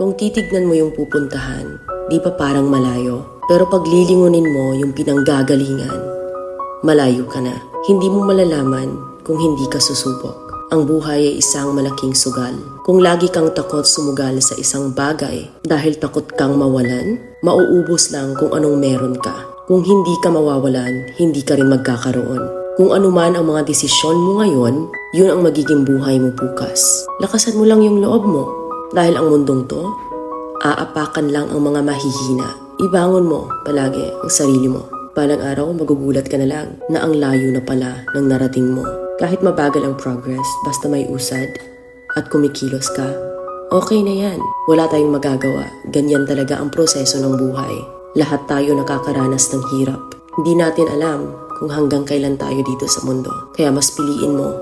Kung titignan mo yung pupuntahan, di ba parang malayo? Pero pag lilingunin mo yung pinanggagalingan, malayo ka na. Hindi mo malalaman kung hindi ka susubok. Ang buhay ay isang malaking sugal. Kung lagi kang takot sumugal sa isang bagay dahil takot kang mawalan, mauubos lang kung anong meron ka. Kung hindi ka mawawalan, hindi ka rin magkakaroon. Kung ano man ang mga desisyon mo ngayon, yun ang magiging buhay mo bukas. Lakasan mo lang yung loob mo. Dahil ang mundong to, aapakan lang ang mga mahihina. Ibangon mo palagi ang sarili mo. Balang araw, magugulat ka na lang na ang layo na pala ng narating mo. Kahit mabagal ang progress, basta may usad at kumikilos ka, okay na yan. Wala tayong magagawa. Ganyan talaga ang proseso ng buhay. Lahat tayo nakakaranas ng hirap. Hindi natin alam kung hanggang kailan tayo dito sa mundo. Kaya mas piliin mo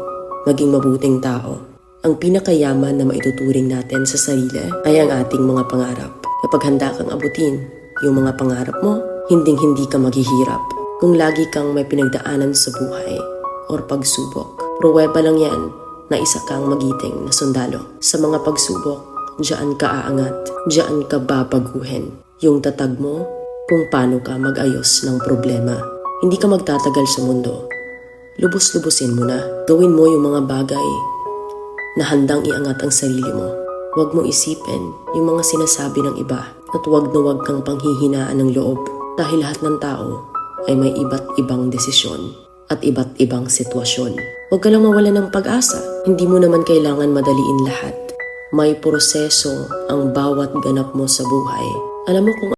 maging mabuting tao. Ang pinakayaman na maituturing natin sa sarili ay ang ating mga pangarap. Kapag handa kang abutin yung mga pangarap mo, hinding-hindi ka maghihirap. Kung lagi kang may pinagdaanan sa buhay or pagsubok, pruweba lang yan na isa kang magiting na sundalo. Sa mga pagsubok, diyan ka aangat, diyan ka babaguhin. Yung tatag mo kung paano ka mag-ayos ng problema. Hindi ka magtatagal sa mundo. Lubos-lubusin mo na. Gawin mo yung mga bagay na handang iangat ang sarili mo. Huwag mong isipin yung mga sinasabi ng iba at huwag na huwag kang panghihinaan ng loob dahil lahat ng tao ay may iba't ibang desisyon at iba't ibang sitwasyon. Huwag ka lang mawalan ng pag-asa. Hindi mo naman kailangan madaliin lahat. May proseso ang bawat ganap mo sa buhay. Alam mo kung